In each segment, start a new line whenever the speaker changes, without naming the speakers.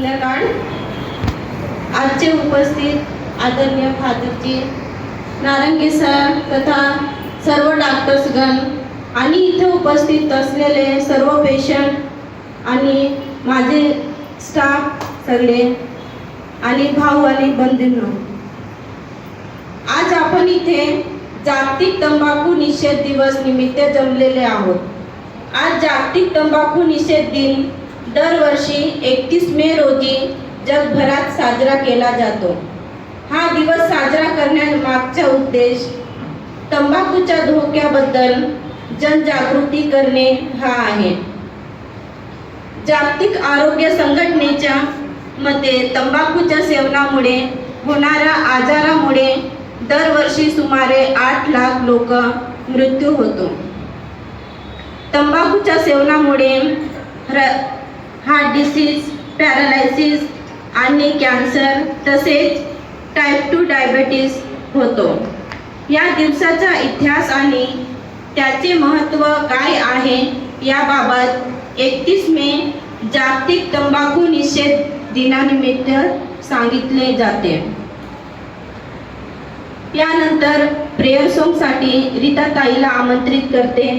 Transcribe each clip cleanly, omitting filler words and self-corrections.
संध्याकाळ. आजचे उपस्थित आदरणीय फादरजी, नारंगी सर तथा सर्व डॉक्टर्सगण आणि इथे उपस्थित असलेले सर्व पेशंट आणि माझे स्टाफ सगळे आणि भाऊ आणि बंधूंनो, आज आपण इथे जागतिक तंबाखू निषेध दिवस निमित्त जमलेले आहोत. आज जागतिक तंबाखू निषेध दिन दरवर्षी 31 मे रोजी जगभरात साजरा केला जातो. हा दिवस साजरा करण्यामागचा उद्देश तंबाखूच्या धोक्याबद्दल जनजागृती करणे हा आहे. जागतिक आरोग्य संघटनेच्या मते तंबाखूच्या सेवनामुळे होणाऱ्या आजारामुळे दरवर्षी सुमारे 8 लाख लोक मृत्यू होतो. तंबाखूच्या सेवनामुळे हार्ट डिसीज, पॅरालायसिस आणि कॅन्सर तसेच टाईप 2 डायबिटीस होतो. या दिवसाचा इतिहास आणि त्याचे महत्त्व काय आहे याबाबत 31 मे जागतिक तंबाखू निषेध दिनानिमित्त सांगितले जाते. यानंतर प्रेयर सॉन्गसाठी रीता ताईला आमंत्रित करते.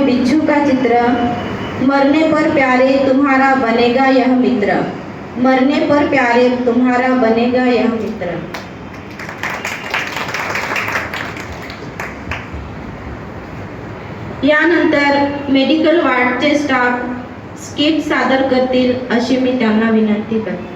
बिच्छू का चित्र, मरने पर प्यारे तुम्हारा बनेगा यह मित्र, मरने पर प्यारे तुम्हारा बनेगा यह मित्र. यानंतर मेडिकल वार्डचे स्टाफ स्किट सादर करतील अशी मी त्यांना विनंती करते.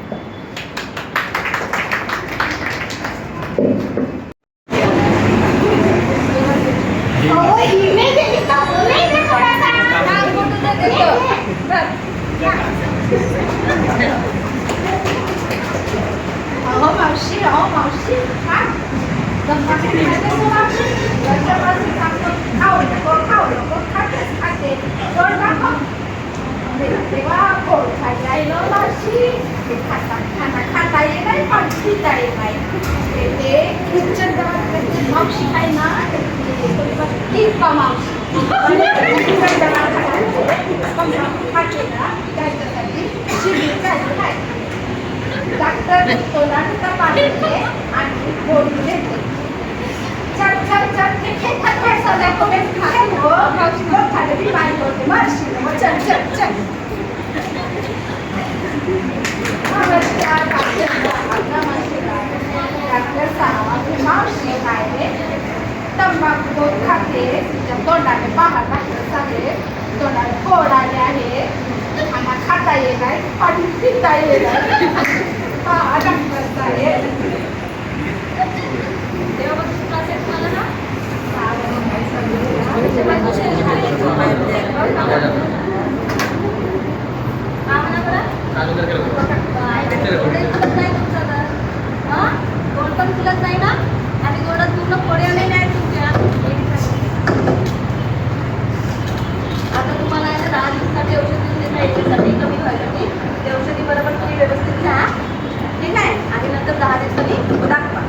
तंबाखू खाते, तोंडाने पहाड लागले, तोंडाने फोड आले आहे, आम्हाला खाता येत आहे, पाणी पिता येत आहे. डॉक्टर साहेब तुलाच नाही ना आणि गोडात पूर्ण फोड्या नाही तुमच्या. आता तुम्हाला 10 दिवसाची औषधी याच्यासाठी कमी व्हायसाठी ते औषधी बरोबर तुम्ही व्यवस्थित घ्या, ठीक आहे. आणि नंतर 10 दिवसांनी दाखवा.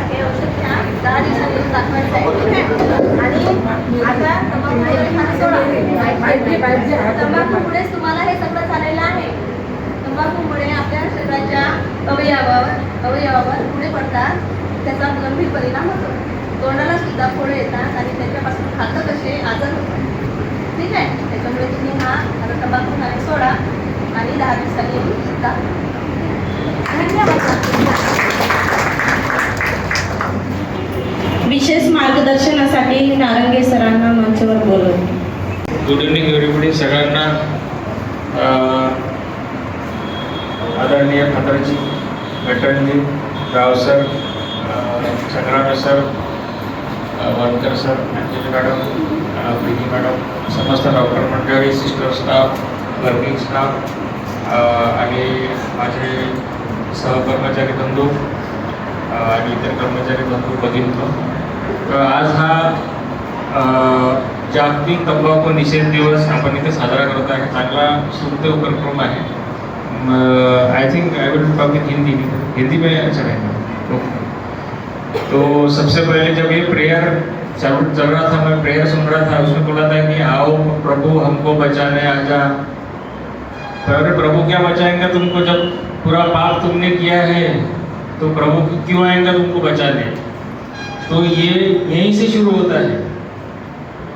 हे औषध घ्या, 10 दिवसांनी दाखवायचं आहे, ठीक आहे. आणि पाहिजे हा
तंबाखूमुळेच तुम्हाला हे सगळं झालेलं आहे. तंबाखूमुळे आपल्या शरीराच्या अवयवावर पुढे पडतात, त्याचा गंभीर परिणाम होतो. तोंडाला सुद्धा फोडे येतात आणि त्याच्यापासून घातक असे आजार होतात. ठीक आहे, त्याच्यामुळे तुम्ही हा आता तंबाखू खाणे सोडा आणि 10 दिवसांनी येऊन सुद्धा.
विशेष मार्गदर्शनासाठी नारंगे सरांना मंचावर बोलवतो.
Good evening everybody. सगळ्यांना आदरणीय खासदारजी, वेटरनजी, राव सर, संग्राम sir, Wankar sir, Anjali madam, Preeti madam, समस्त डॉक्टर मंडळी, सिस्टर स्टाफ, वर्किंग स्टाफ आणि माझे सहकर्मचारी बंधू आणि इतर कर्मचारी बंधू भगिनींनो, आज हा जागतिक तंबाखू निषेध दिवस आपण इथे साजरा करत आहे. चांगला सुखदेव उपक्रम आहे. I think I will talk in Hindi में अच्छा रहेगा. तो सबसे पहले जब ये प्रेयर चल रहा था, मैं प्रेयर सुन रहा था, उसमें बोला था कि आओ प्रभु हमको बचाने आजा. अरे प्रभु क्या बचाएंगे तुमको, जब पूरा पाप तुमने किया है तो प्रभु क्यों आएगा तुमको बचाने. तो ये यहीं से शुरू होता है.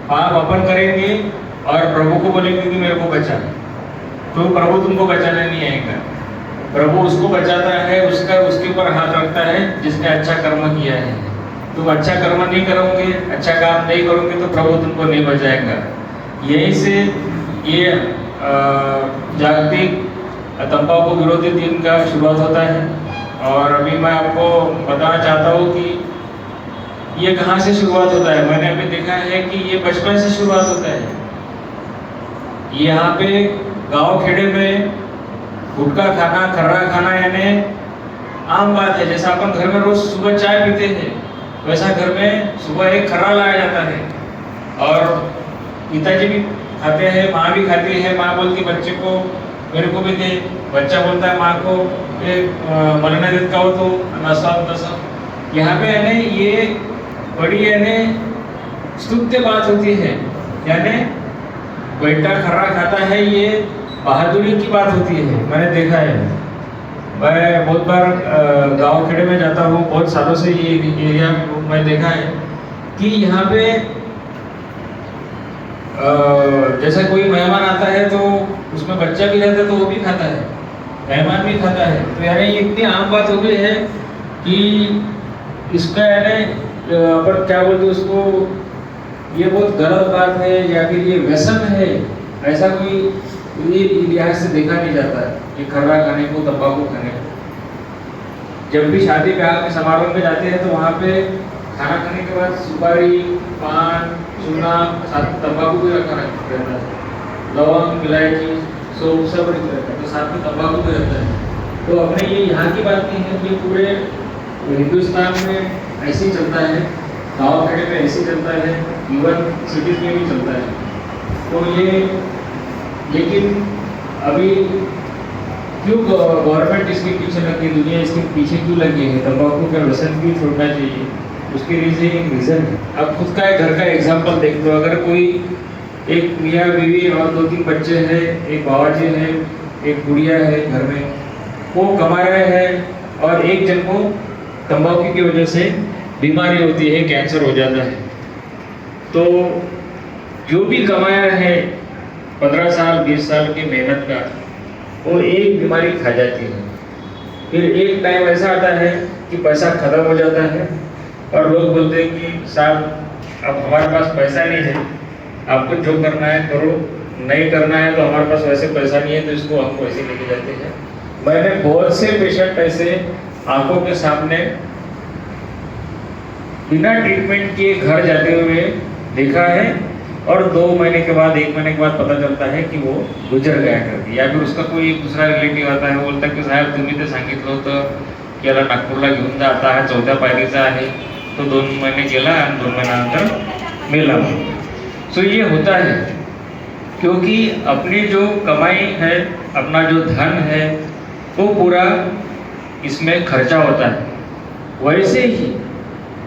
पाप अपन करेंगे और प्रभु को बोलेंगे कि मेरे को बचा, तो प्रभु तुमको बचाने नहीं आएगा. प्रभु उसको बचाता है, उसके ऊपर हाथ रखता है जिसने अच्छा कर्म किया है. तुम अच्छा कर्म नहीं करोगे, अच्छा काम नहीं करोगे तो प्रभु तुमको नहीं बचाएगा. यहीं से ये जागतिक तंबाकू विरोधी दिन का शुरुआत होता है. और अभी मैं आपको बताना चाहता हूँ कि ये कहाँ से शुरुआत होता है. मैंने अभी देखा है कि ये बचपन से शुरुआत होता है. यहाँ पे गांव खेड़े में गुटखा खाना, खर्रा खाना यानी आम बात है. जैसा अपन घर में रोज सुबह चाय पीते हैं, वैसा घर में सुबह एक खर्रा लाया जाता है और पिताजी भी खाते हैं, माँ भी खाती है. माँ बोलती बच्चे को मेरे को भी दे, बच्चा बोलता है माँ को मला नाही देत का हो तो, असं तसं. यहाँ पे यानी ये बड़ी यानी स्तुत्य बात होती है. यानी बेटा खर्रा खाता है, ये बहादुरी की बात होती है. मैंने देखा है, मैं बहुत बार गांव खेड़े में जाता हूँ, बहुत सालों से ये एरिया में देखा है कि यहाँ पे जैसा कोई मेहमान आता है तो उसमें बच्चा भी रहता है तो वो भी खाता है, मेहमान भी खाता है. तो यानी ये इतनी आम बात हो गई है कि इसका यानी अपन क्या बोलते हैं उसको, ये बहुत गलत बात है या फिर ये व्यसन है, ऐसा कोई ये लिहाज से देखा नहीं जाता है. ये खर्रा खाने को, तंबाकू खाने को, जब भी शादी ब्याह में समारोह में जाते हैं तो वहाँ पे खाना खाने के बाद सुपारी, पान, चूना, साथ में तंबाकू भी रखा रहता है. लौंग, इलायची, सौंफ सब रहता है, तो साथ में तंबाकू भी रहता है. तो अपने ये यहाँ की बात नहीं है, ये पूरे हिंदुस्तान में ऐसे ही चलता है, गाँव खेड़े में ऐसे ही चलता है, इवन सिटीज में भी चलता है. तो ये लेकिन अभी क्यों गवर्नमेंट इसके पीछे लगी, दुनिया इसके पीछे क्यों लगी है, तंबाकू का व्यसन क्यों छोड़ना चाहिए, उसके रीजन एक रीज़न है. अब खुद का एक घर का एग्जाम्पल देख लो. अगर कोई एक मियाँ बीवी और 2-3 बच्चे हैं, एक बाबाजी है, एक गुड़िया है घर में, वो कमा रहे हैं और एक जन को तंबाकू की वजह से बीमारी होती है, कैंसर हो जाता है. तो जो भी कमाया है 15 साल 20 साल की मेहनत का, वो एक बीमारी खा जाती है. फिर एक टाइम ऐसा आता है कि पैसा खत्म हो जाता है और लोग बोलते हैं कि साहब अब हमारे पास पैसा नहीं है, आपको जो करना है करो, नहीं करना है तो हमारे पास वैसे पैसा नहीं है, तो इसको हम वैसे लेके जाते हैं. मैंने बहुत से पेशेंट ऐसे आंखों के सामने बिना ट्रीटमेंट किए घर जाते हुए देखा है और 2 महीने के बाद 1 महीने के बाद पता चलता है कि वो गुजर गया करके. या फिर उसका कोई दूसरा रिलेटिव आता है, बोलता है की साहेब तुम्ही ते सांगितलं होतं की याला नागपूरला घेऊन जा, आता हा 4थ्या पायरीचा आहे. तो 2 महीने गेला आणि 2 महिन्यानंतर मेला. सो ये होता है क्योंकि अपनी जो कमाई है, अपना जो धन है, वो पूरा इसमें खर्चा होता है. वैसे ही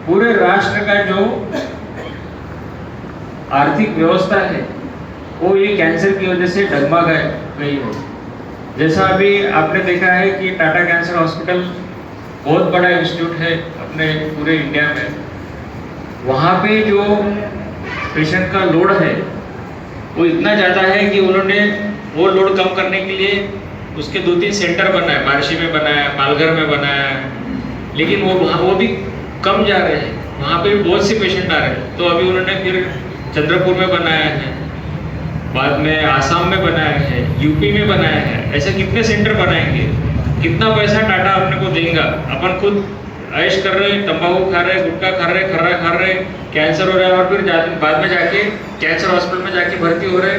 पूरे राष्ट्र का जो आर्थिक व्यवस्था है वो ये कैंसर की वजह से डगमा गई है। जैसा अभी आपने देखा है कि टाटा कैंसर हॉस्पिटल बहुत बड़ा इंस्टीट्यूट है अपने पूरे इंडिया में। वहाँ पे जो पेशेंट का लोड है वो इतना ज़्यादा है कि उन्होंने वो लोड कम करने के लिए उसके 2-3 सेंटर बनाए, मार्शी में बनाया, पालघर में बनाया, लेकिन वो भी कम जा रहे हैं। वहाँ पे भी बहुत से पेशेंट आ रहे हैं। तो अभी उन्होंने फिर चंद्रपुर में बनाया है, बाद में आसाम में बनाया है, यूपी में बनाया है। ऐसे कितने सेंटर बनाएंगे? कितना पैसा टाटा अपने को देगा? अपन खुद ऐश कर रहे, तंबाकू खा रहे, गुटखा खा रहे, खर्रा खा रहे, कैंसर हो रहा है और फिर बाद में जाके कैंसर हॉस्पिटल में जाके भर्ती हो रहे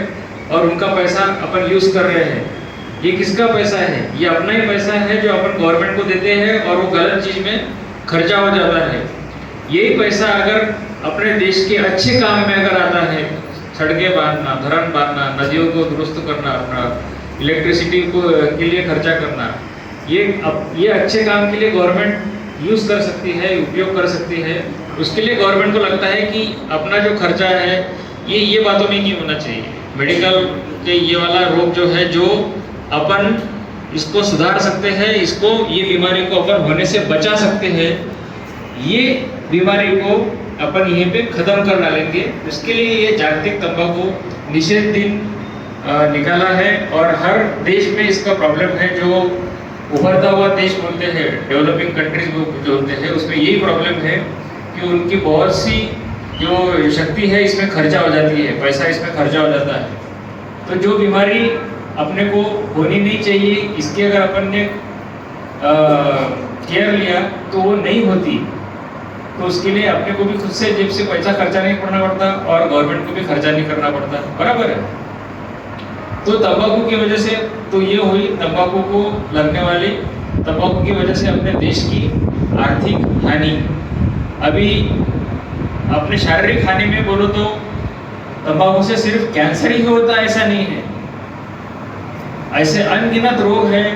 और उनका पैसा अपन यूज़ कर रहे हैं। ये किसका पैसा है? ये अपना ही पैसा है जो अपन गवर्नमेंट को देते हैं और वो गलत चीज़ में खर्चा हो जाता है। यही पैसा अगर अपने देश के अच्छे काम में अगर आता है, सड़कें बांधना, धरण बांधना, नदियों को दुरुस्त करना, अपना इलेक्ट्रिसिटी को के लिए खर्चा करना, ये अच्छे काम के लिए गवर्नमेंट यूज़ कर सकती है, उपयोग कर सकती है। उसके लिए गवर्नमेंट को लगता है कि अपना जो खर्चा है ये बातों में नहीं होना चाहिए। मेडिकल के ये वाला रोग जो है, जो अपन इसको सुधार सकते हैं, इसको ये बीमारी को अपन होने से बचा सकते हैं, ये बीमारी को अपन यहीं पे ख़त्म कर डालेंगे। इसके लिए ये जागतिक तंबाकू निषेध दिन निकाला है और हर देश में इसका प्रॉब्लम है। जो उभरता हुआ देश बोलते हैं, डेवलपिंग कंट्रीज जो होते हैं, उसमें यही प्रॉब्लम है कि उनकी बहुत सी जो शक्ति है इसमें खर्चा हो जाती है, पैसा इसमें खर्चा हो जाता है। तो जो बीमारी अपने को होनी नहीं चाहिए, इसकी अगर अपन ने केयर लिया तो वो नहीं होती। तो उसके लिए अपने को भी खुद से जेब से पैसा खर्चा नहीं करना पड़ता और गवर्नमेंट को भी खर्चा नहीं करना पड़ता, बराबर है। तो तंबाकू की वजह से तो ये हुई, तंबाकू को लगने वाली, तंबाकू की वजह से अपने देश की आर्थिक हानि। अभी अपने शारीरिक हानि में बोलो तो तंबाकू से सिर्फ कैंसर ही होता है ऐसा नहीं है, ऐसे अनगिनत रोग हैं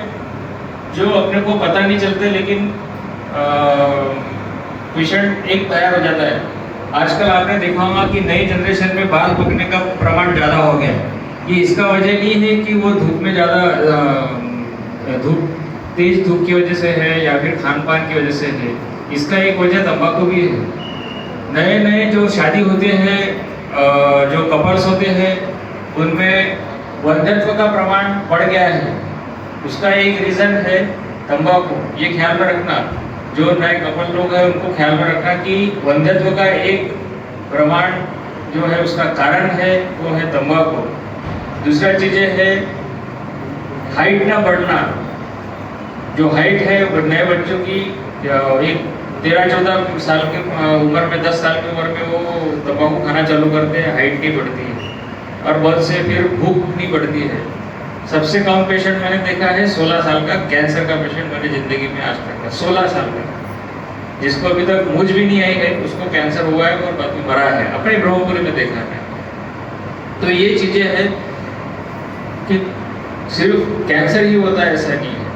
जो अपने को पता नहीं चलते, लेकिन पेशेंट एक तैयार हो जाता है। आजकल आपने देखा होगा कि नई जनरेशन में बाल पकने का प्रमाण ज़्यादा हो गया है। ये इसका वजह नहीं है कि वो धूप में ज़्यादा तेज धूप की वजह से है या फिर खान पान की वजह से है। इसका एक वजह तंबाकू भी है। नए नए जो शादी होते हैं, जो कपल्स होते हैं, उनमें वंध्यत्व का प्रमाण बढ़ गया है। उसका एक रीज़न है तंबाकू। ये ख्याल में रखना, जो नए कपल लोग हैं उनको ख्याल में रखना कि वंध्यत्व का एक प्रमाण जो है उसका कारण है वो है तंबाकू। दूसरा चीज़ें है हाइट ना बढ़ना। जो हाइट है नए बच्चों की एक 13-14 साल की उम्र में, 10 साल की उम्र में वो तंबाकू खाना चालू करते हैं, हाइट नहीं बढ़ती है और बहुत से फिर भूख नहीं बढ़ती है। सबसे कम पेशेंट मैंने देखा है 16 साल का कैंसर का पेशेंट मैंने ज़िंदगी में आज तक का, 16 साल का, जिसको अभी तक मूंछ भी नहीं आई है, उसको कैंसर हुआ है और बाद में मरा है। अपने ब्रह्मपुरी में देखा है। तो ये चीज़ें हैं कि सिर्फ कैंसर ही होता है ऐसा नहीं है।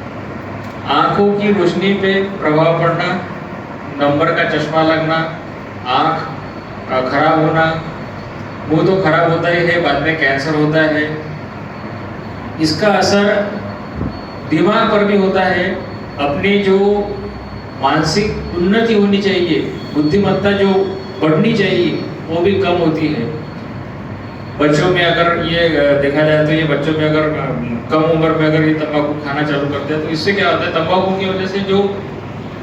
आँखों की रोशनी पे प्रभाव पड़ना, नंबर का चश्मा लगना, आँख खराब होना, मुंह तो खराब होता ही है, बाद में कैंसर होता है। इसका असर दिमाग पर भी होता है। अपनी जो मानसिक उन्नति होनी चाहिए, बुद्धिमत्ता जो बढ़नी चाहिए, वो भी कम होती है। बच्चों में अगर ये देखा जाए तो ये बच्चों में अगर कम उम्र में अगर ये तंबाकू खाना चालू करते हैं तो इससे क्या होता है, तंबाकू की वजह से जो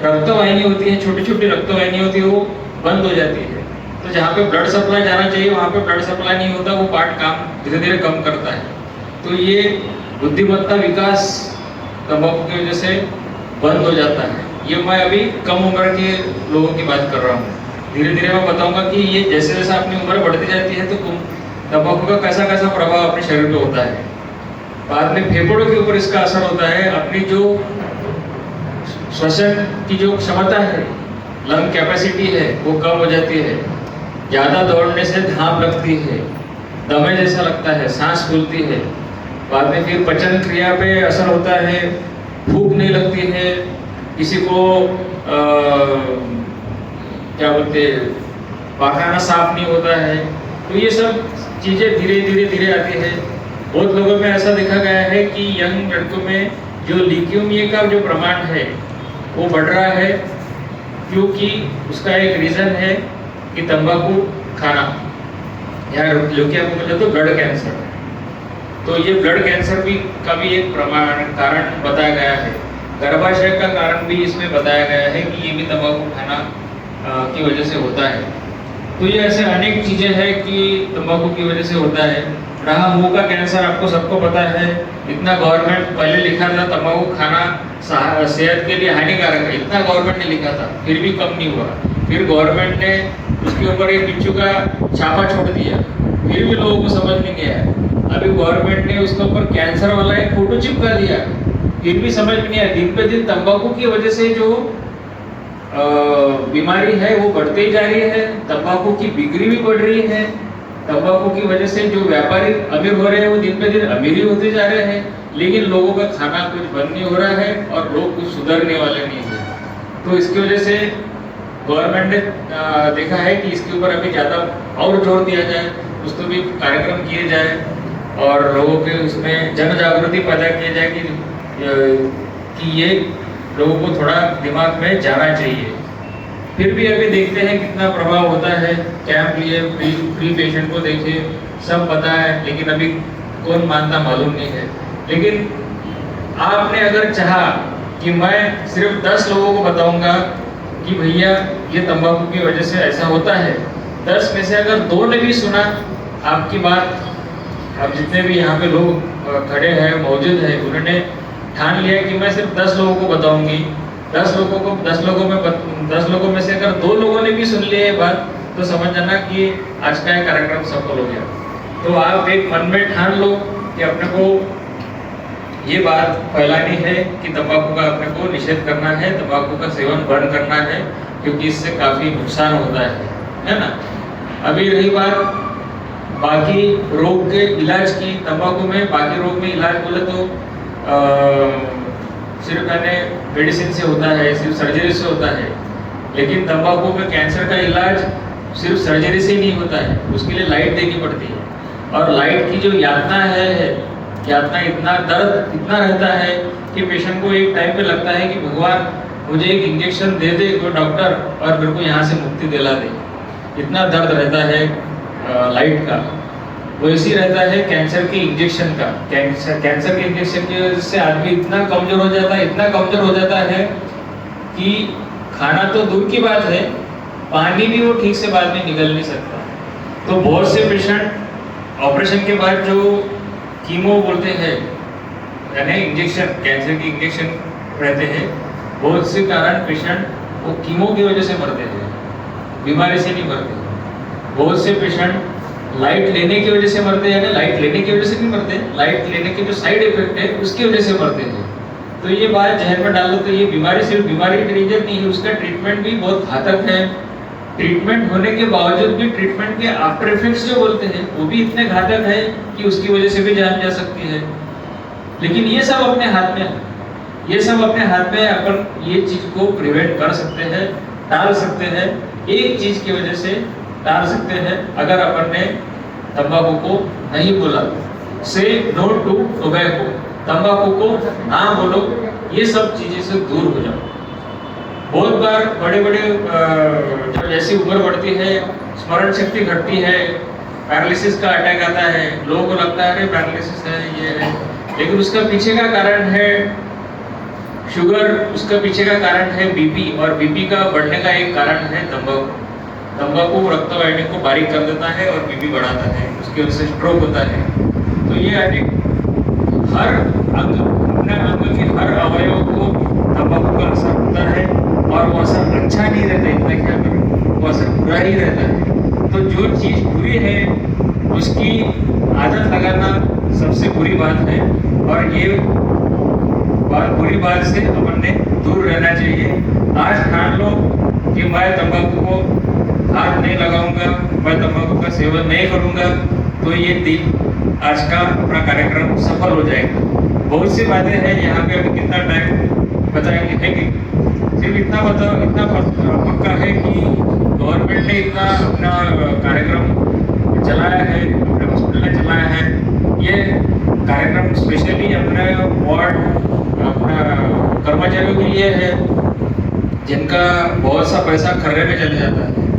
रक्तवाहिनी होती है, छोटी छोटी रक्तवाहिनी होती है, वो बंद हो जाती है। तो जहाँ पे ब्लड सप्लाई जाना चाहिए वहाँ पे ब्लड सप्लाई नहीं होता, वो पार्ट काम धीरे धीरे कम करता है। तो ये बुद्धिमत्ता विकास तंबाकू की वजह से बंद हो जाता है। ये मैं अभी कम उम्र के लोगों की बात कर रहा हूँ। धीरे धीरे मैं बताऊंगा कि ये जैसे जैसे अपनी उम्र बढ़ती जाती है तो तंबाकू का कैसा कैसा प्रभाव अपने शरीर पे होता है। बाद में फेफड़ों के ऊपर इसका असर होता है। अपनी जो श्वसन की जो क्षमता है, लंग कैपेसिटी है, वो कम हो जाती है। ज़्यादा दौड़ने से धाप लगती है, दमे जैसा लगता है, सांस फूलती है। बाद में फिर पचन क्रिया पे असर होता है, भूख नहीं लगती है, किसी को क्या बोलते, पाखाना साफ नहीं होता है। तो ये सब चीज़ें धीरे धीरे धीरे आती है। बहुत लोगों में ऐसा देखा गया है कि यंग लड़कों में जो ल्यूकेमिया का जो प्रमाण है वो बढ़ रहा है, क्योंकि उसका एक रीज़न है कि तंबाकू खाना, या ल्यूकेमिया को बोले तो ब्लड कैंसर। तो ये ब्लड कैंसर भी का भी एक कारण बताया गया है। गर्भाशय का कारण भी इसमें बताया गया है कि ये भी तंबाकू खाना की वजह से होता है। तो ये ऐसे अनेक चीज़ें हैं कि तंबाकू की वजह से होता है। रहा मुंह का कैंसर, आपको सबको पता है, इतना गवर्नमेंट पहले लिखा था तंबाकू खाना सेहत के लिए हानिकारक है, इतना गवर्नमेंट ने लिखा था, फिर भी कम नहीं हुआ। फिर गवर्नमेंट ने उसके ऊपर एक बिच्छू का छापा छोड़ दिया, फिर भी लोगों को समझ नहीं गया है। अभी गवर्नमेंट ने उसके ऊपर कैंसर वाला एक फोटो चिपका दिया, फिर भी समझ में नहीं आया। दिन पे दिन तंबाकू की वजह से जो बीमारी है वो बढ़ते ही जा रही है, तंबाकू की बिक्री भी बढ़ रही है। तंबाकू की वजह से जो व्यापारी अमीर हो रहे हैं वो दिन पे दिन अमीर ही होते जा रहे हैं, लेकिन लोगों का खाना कुछ बंद नहीं हो रहा है और लोग कुछ सुधरने वाले नहीं है। तो इसकी वजह से गवर्नमेंट ने देखा है कि इसके ऊपर अभी ज़्यादा और जोर दिया जाए, उस पर भी कार्यक्रम किए जाए और लोगों के उसमें जन जागृति पैदा किया जाए कि ये लोगों को थोड़ा दिमाग में जाना चाहिए। फिर भी अभी देखते हैं कितना प्रभाव होता है। कैंप लिए, फ्री पेशेंट को देखे, सब पता है, लेकिन अभी कौन मानता मालूम नहीं है। लेकिन आपने अगर चाहा कि मैं सिर्फ 10 लोगों को बताऊंगा कि भैया ये तंबाकू की वजह से ऐसा होता है, 10 में से अगर 2 ने भी सुना आपकी बात, अब जितने भी यहाँ पे लोग खड़े हैं मौजूद हैं, उन्होंने ठान लिया कि मैं सिर्फ 10 लोगों को बताऊंगी, 10 लोगों में से अगर 2 लोगों ने भी सुन लिया ये बात, तो समझ जाना कि आज का ये कार्यक्रम सफल हो गया। तो आप एक मन में ठान लो कि अपने को ये बात फैलानी है कि तंबाकू का अपने को निषेध करना है, तंबाकू का सेवन बंद करना है, क्योंकि इससे काफ़ी नुकसान होता है ना। अभी रही बात बाकी रोग के इलाज की, तंबाकू में बाकी रोग में इलाज बोले तो सिर्फ मेडिसिन से होता है, सिर्फ सर्जरी से होता है, लेकिन तंबाकू में कैंसर का इलाज सिर्फ सर्जरी से ही नहीं होता है, उसके लिए लाइट देनी पड़ती है। और लाइट की जो यातना है, यातना इतना दर्द इतना रहता है कि पेशेंट को एक टाइम पे लगता है कि भगवान मुझे एक इंजेक्शन दे दे कोई डॉक्टर और मेरे को यहाँ से मुक्ति दिला दे, इतना दर्द रहता है लाइट का। वैसे ही रहता है कैंसर के इंजेक्शन का। कैंसर के इंजेक्शन की वजह से आदमी इतना कमजोर हो जाता है कि खाना तो दूर की बात है, पानी भी वो ठीक से बाद में निकल नहीं सकता। तो बहुत से पेशेंट ऑपरेशन के बाद जो कीमो बोलते हैं, यानी इंजेक्शन, कैंसर के इंजेक्शन रहते हैं, बहुत से कारण पेशेंट वो कीमो की वजह से मरते हैं, बीमारी से नहीं मरते। बहुत से पेशेंट लाइट लेने की वजह से मरते हैं, लाइट लेने की वजह से नहीं मरते, लाइट लेने के जो साइड इफेक्ट है उसकी वजह से मरते हैं। तो ये बात जहन में डाल लो तो ये बीमारी सिर्फ बीमारी का रीजन नहीं है, उसका ट्रीटमेंट भी बहुत घातक है। ट्रीटमेंट होने के बावजूद भी ट्रीटमेंट के आफ्टर इफेक्ट्स जो बोलते हैं वो भी इतने घातक है कि उसकी वजह से भी जान जा सकती है। लेकिन ये सब अपने हाथ में है, ये सब अपने हाथ में, अपन ये चीज को प्रिवेंट कर सकते हैं, टाल सकते हैं। एक चीज की वजह से टाल सकते हैं, अगर अपन ने तंबाकू को नहीं बोला, से नो टू टोबैको, तंबाकू को ना बोलो, ये सब चीजें से दूर हो जाओ। बहुत बार बड़े जब जैसी उम्र बढ़ती है स्मरण शक्ति घटती है, पैरालिसिस का अटैक आता है, लोगों को लगता है अरे पैरालिसिस है ये है, लेकिन उसका पीछे का कारण है शुगर, उसका पीछे का कारण है बीपी, और बीपी का बढ़ने का एक कारण है तंबाकू। तंबाकू रक्त वाहिनी को बारीक कर देता है और बीपी बढ़ाता है, उसकी वजह से स्ट्रोक होता है। तो ये अनेक हर अंग, अपने अंग के हर अवयव को तंबाकू का असर होता है, और वो असर अच्छा नहीं रहता, इतना ख्याल रखें, वो असर बुरा ही रहता है। तो जो चीज़ बुरी है उसकी आदत लगाना सबसे बुरी बात है, और ये बुरी बात से अपन ने दूर रहना चाहिए। आज ठान लो कि मैं तंबाकू को हाथ नहीं लगाऊंगा, मैं तंबाकू का सेवन नहीं करूंगा, तो ये दिन आज का अपना कार्यक्रम सफल हो जाएगा। बहुत सी बातें हैं यहाँ पे, अभी कितना टाइम बताएंगे है कि सिर्फ इतना पक्का है कि गवर्नमेंट ने इतना अपना कार्यक्रम चलाया है, अपने हॉस्पिटल ने चलाया है। ये कार्यक्रम स्पेशली अपने वार्ड अपना कर्मचारियों के लिए है जिनका बहुत सा पैसा खर्रे में चले जाता है।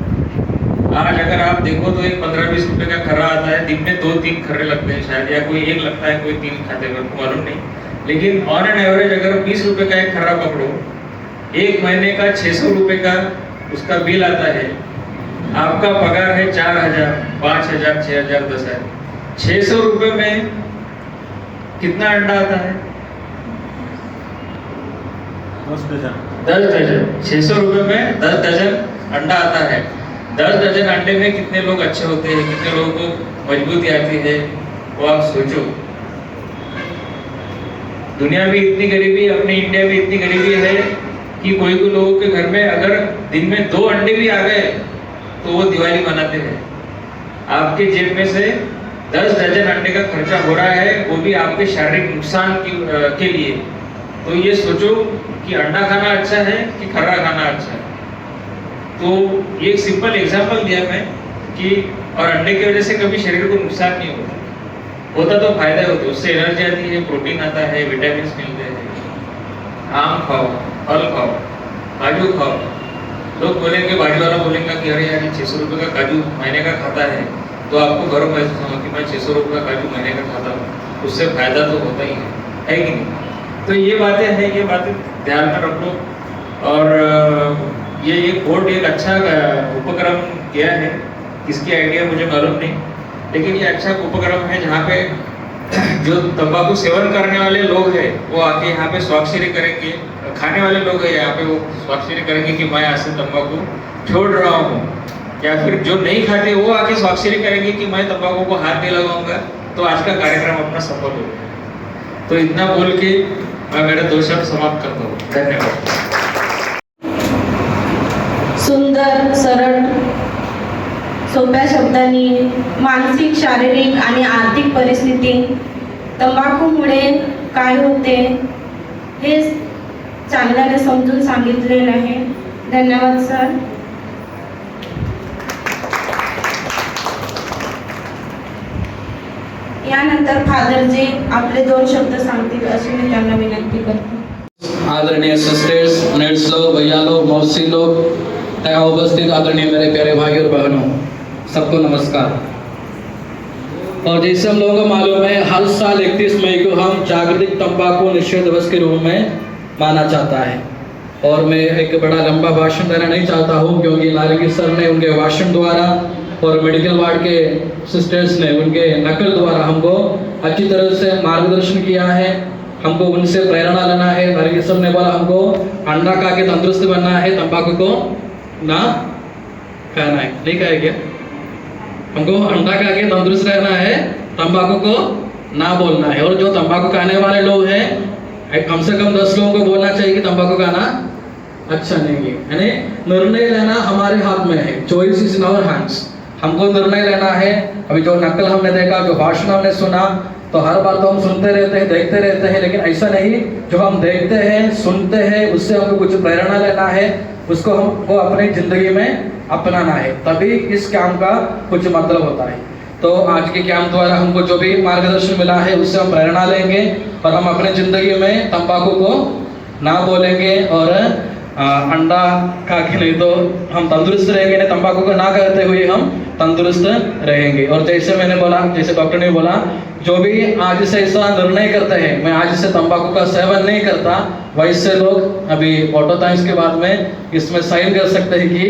आज अगर आप देखो तो एक 15-20 रुपए का खर्रा आता है, दिन में 2-3 खर्रे लगते हैं शायद, या कोई एक लगता है, कोई 3 खाते हैं, मेरे को मालूम नहीं। लेकिन ऑन एन एवरेज अगर 20 रुपए का एक खर्रा पकड़ो, एक महीने का 600 रुपए का उसका बिल आता है। आपका पगार है 4000, 5000, 6000, 10000, 600 रुपए में कितना अंडा आता है? 10 डजन। 600 रुपए में 10 डजन अंडा आता है। 10 डजन अंडे में कितने लोग अच्छे होते हैं, कितने लोगों को मजबूती आती है, वो आप सोचो। दुनिया में इतनी गरीबी, अपने इंडिया में इतनी गरीबी है कि कोई कोई लोगों के घर में अगर दिन में 2 अंडे भी आ गए तो वो दिवाली मनाते हैं। आपके जेब में से 10 डजन अंडे का खर्चा हो रहा है, वो भी आपके शारीरिक नुकसान के लिए। तो ये सोचो कि अंडा खाना अच्छा है कि खर्रा खाना अच्छा है। तो ये एक सिंपल एग्जांपल दिया मैं कि और अंडे की वजह से कभी शरीर को नुकसान नहीं होता तो फायदा होता है, उससे एनर्जी आती है, प्रोटीन आता है, विटामिन मिलते हैं। आम खाओ, फल खाओ, काजू खाओ। लोग बोलेंगे, बाजू वाला बोलेंगे कि अरे यार 600 रुपये का काजू महीने का खाता है, तो आपको गर्व महसूस होगा कि मैं 600 रुपये का काजू महीने का खाता हूँ, उससे फायदा तो होता ही है कि नहीं? तो ये बातें हैं, ये बातें ध्यान में रख लो। और ये बोर्ड एक अच्छा उपक्रम किया है, किसकी आइडिया मुझे मालूम नहीं, लेकिन ये अच्छा उपक्रम है जहाँ पे जो तंबाकू सेवन करने वाले लोग हैं वो आके यहाँ पे स्वाक्षरी करेंगे, खाने वाले लोग हैं यहाँ पे वो स्वाक्षरी करेंगे कि मैं आज से तंबाकू छोड़ रहा हूँ, या फिर जो नहीं खाते वो आके स्वाक्षरी करेंगे कि मैं तंबाकू को हाथ नहीं लगाऊंगा। तो आज का कार्यक्रम अपना सफल हो गया। तो इतना बोल के मैं मेरे 2 शब्द समाप्त करता हूँ। धन्यवाद।
सुंदर, सरळ, सोप्या शब्दांनी मानसिक, शारीरिक आणि आर्थिक परिस्थिती, तंबाखूमुळे काय होते हे चांगल्याने समजून सांगितलेलं आहे। धन्यवाद सर। यानंतर फादरजी आपले 2 शब्द सांगतील अशी मी त्यांना विनंती करते।
आदरणीय सिस्टर्स, नर्स लोग, भैया लोग, मौसी लोग, यहाँ उपस्थित आदरणीय मेरे प्यारे भाई और बहनों, सबको नमस्कार। और जैसे हम लोगों को मालूम है, हर साल 31 मई को हम जागतिक तंबाकू निषेध दिवस के रूप में माना जाता है। और मैं एक बड़ा लंबा भाषण देना नहीं चाहता हूँ, क्योंकि नारंगी सर ने उनके भाषण द्वारा और मेडिकल वार्ड के सिस्टर्स ने उनके नकल द्वारा हमको अच्छी तरह से मार्गदर्शन किया है। हमको उनसे प्रेरणा लेना है। नारंगी सर ने बोला हमको अंडा खा के तंदुरुस्त बनना है, तंबाकू को ना खाना है, नहीं कहा क्या? हमको अंडा खा के तंदुरुस्त रहना है, तंबाकू को ना बोलना है। और जो तंबाकू खाने वाले लोग हैं, कम से कम 10 लोगों को बोलना चाहिए कि तंबाकू खाना अच्छा नहीं है। यानी निर्णय लेना हमारे हाथ में है। Choice is in our hands. हमको निर्णय लेना है। अभी जो नकल हमने देखा, जो भाषण हमने सुना, तो हर बार तो हम सुनते रहते हैं, देखते रहते हैं, लेकिन ऐसा नहीं, जो हम देखते हैं, सुनते हैं, उससे हमको कुछ प्रेरणा लेना है, उसको हमको अपनी जिंदगी में अपनाना है, तभी इस काम का कुछ मतलब होता है। तो आज के कैंप द्वारा हमको जो भी मार्गदर्शन मिला है, उससे हम प्रेरणा लेंगे और हम अपने जिंदगी में तंबाकू को ना बोलेंगे और अंडा खा के नहीं तो हम तंदुरुस्त रहेंगे, नहीं तंबाकू को ना करते हुए हम तंदुरुस्त रहेंगे। और जैसे मैंने बोला, जैसे डॉक्टर ने बोला, जो भी आज से ऐसा निर्णय करते हैं मैं आज से तंबाकू का सेवन नहीं करता, वैसे लोग अभी ऑटो टाइम्स के बाद में इसमें साइन कर सकते हैं कि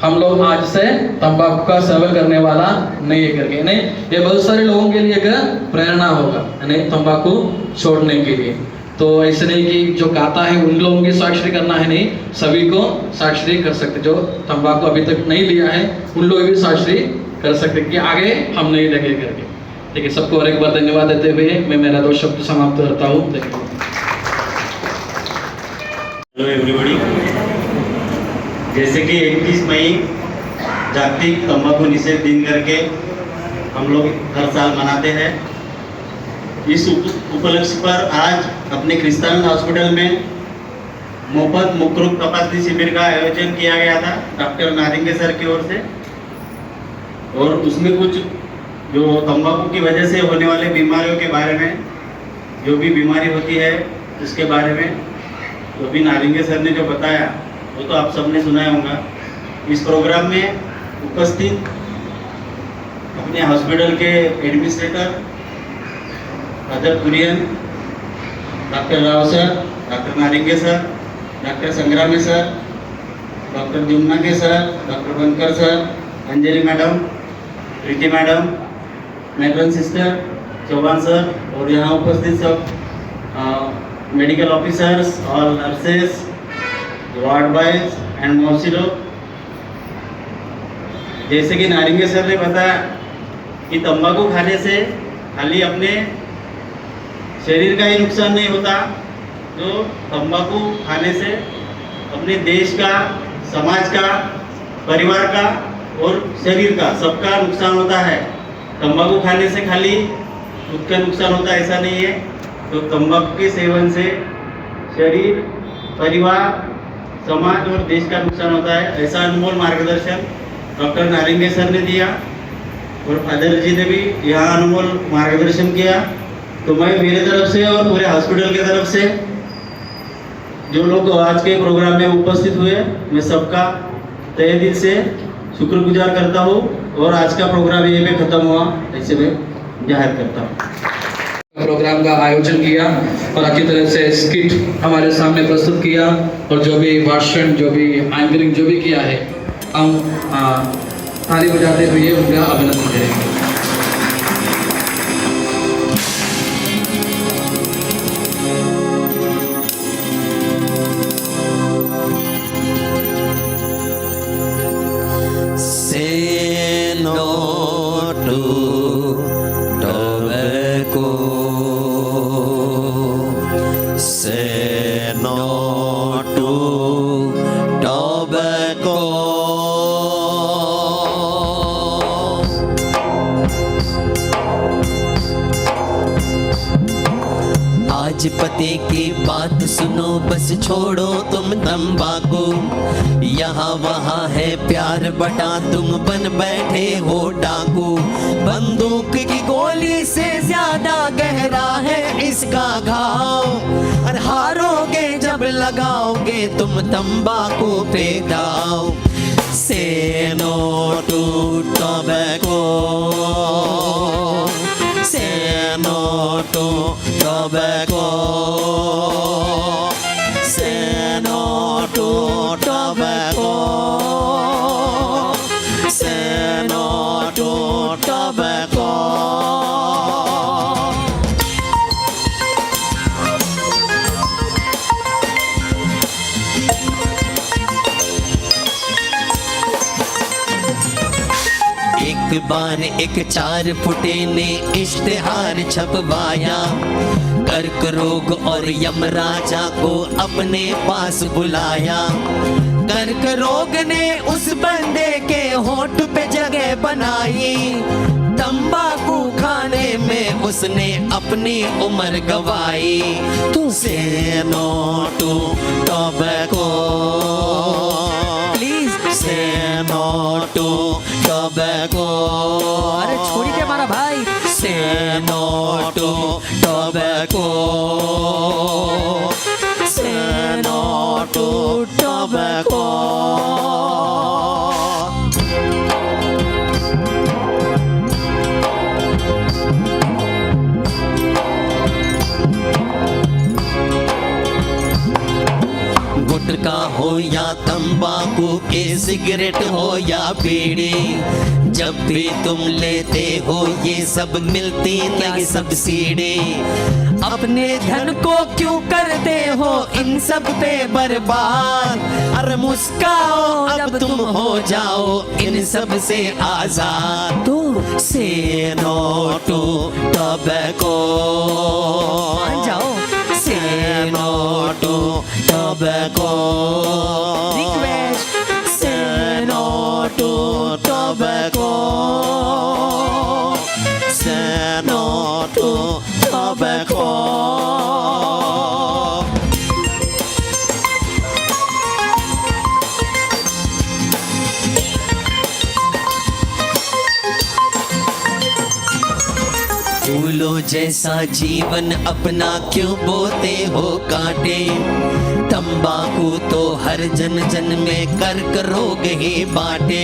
हम लोग आज से तंबाकू का सेवन करने वाला नहीं करके। नहीं, ये बहुत सारे लोगों के लिए एक प्रेरणा होगा यानी तंबाकू छोड़ने के लिए। तो ऐसे नहीं कि जो खाता है उन लोगों की साक्षरी करना है, नहीं, सभी को साक्षरी कर सकते। जो तंबाकू अभी तक नहीं लिया है उन लोग भी साक्षरी कर सकते कि आगे हम नहीं लगे करके। ठीक है, सबको और एक बार धन्यवाद देते हुए मैं मेरा 2 शब्द समाप्त करता हूँ।
हेलो एवरीबॉडी, जैसे कि 21 मई जागतिक तंबाकू निषेध दिन करके हम लोग हर साल मनाते हैं। इस उपलक्ष्य पर आज अपने क्रिस्तान हॉस्पिटल में मुफ्त मुखरूप तपासनी शिविर का आयोजन किया गया था डॉक्टर नारिंगे सर की ओर से, और उसमें कुछ जो तंबाकू की वजह से होने वाले बीमारियों के बारे में, जो भी बीमारी होती है उसके बारे में जो भी नारिंगे सर ने जो बताया वो तो आप सबने सुना होगा। इस प्रोग्राम में उपस्थित अपने हॉस्पिटल के एडमिनिस्ट्रेटर अदर Kurian, doctor Rao sir, doctor Naringe sir, doctor Sangrame sir, doctor Jumnake sir, doctor Bankar sir, Anjali madam, Preeti madam, matron sister, Chauhan sir और यहाँ उपस्थित सब मेडिकल ऑफिसर्स और नर्सेस, वार्ड बॉयज एंड मौसी लोग। जैसे कि नारिंगे सर ने बताया कि तंबाकू खाने से खाली अपने शरीर का ही नुकसान नहीं होता, जो तंबाकू खाने से अपने देश का, समाज का, परिवार का और शरीर का सबका नुकसान होता है। तंबाकू खाने से खाली खुद का नुकसान होता है ऐसा नहीं है। तो तंबाकू के सेवन से शरीर, परिवार, समाज और देश का नुकसान होता है, ऐसा अनमोल मार्गदर्शन डॉक्टर नारिंगे सर ने दिया और फादर जी ने भी यहाँ अनमोल मार्गदर्शन किया। तो मैं मेरे तरफ से और पूरे हॉस्पिटल की तरफ से जो लोग आज के प्रोग्राम में उपस्थित हुए, मैं सबका तहे दिल से शुक्रगुजार करता हूँ और आज का प्रोग्राम यहीं पे ख़त्म हुआ ऐसे मैं जाहिर करता हूँ।
प्रोग्राम का आयोजन किया और अच्छी तरह से स्किट हमारे सामने प्रस्तुत किया और जो भी भाषण, जो भी एंकरिंग जो भी किया है, हम ताली बजाते हुए उनका अभिनंदन करेंगे।
Say no to tobacco. Say no to tobacco. आज पते की बात सुनो, बस छोड़ो तुम तंबाकू। यहाँ वहाँ है प्यार बटा, तुम बन बैठे हो डाकू। बंदूक की गोली से ज्यादा गहरा है इसका घाव, और हारोगे जब लगाओगे तुम तंबाकू पे दाव। Say no to tobacco. Say no to tobacco. Say no to tobacco. Say no to tobacco. एक बार एक 4 फुटे ने इश्तिहार छपवाया, कर्क रोग और यमराजा को अपने पास बुलाया। कर्क रोग ने उस बंदे के होठ पे जगह बनाई, तंबाकू खाने में उसने अपनी उम्र गवाई। तू से नो टू टोबैको, प्लीज से नो टू टोबैको। अरे छोड़ के हमारा भाई। से नो टू टोबैको, से नो टू टोबैको। गुटखा हो या तंबाकू के सिगरेट हो या बीड़ी, जब भी तुम लेते हो ये सब मिलती नहीं सब्सिडी। अपने धन को क्यों करते हो इन सब पे बर्बाद? अरे मुस्काओ अब तुम हो जाओ इन सब से आजाद। तू से नो टू टोबैको, जाओ से नो टू टोबैको। से नो टू टोबैको, से नो टू टोबैको। लो जैसा जीवन अपना क्यों बोते हो कांटे। तंबाकू तो हर जन जन में कर्क रोग ही बांटे।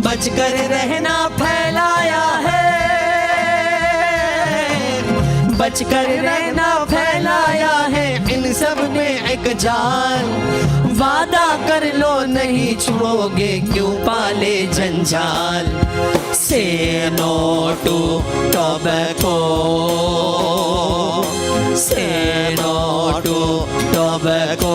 बचकर रहना फैलाया है, बचकर रहना फैलाया है इन सब में एक जाल। वादा कर लो नहीं छोड़ोगे क्यों पाले जंजाल। से नो टू टोबैको, से नो टू टोबैको।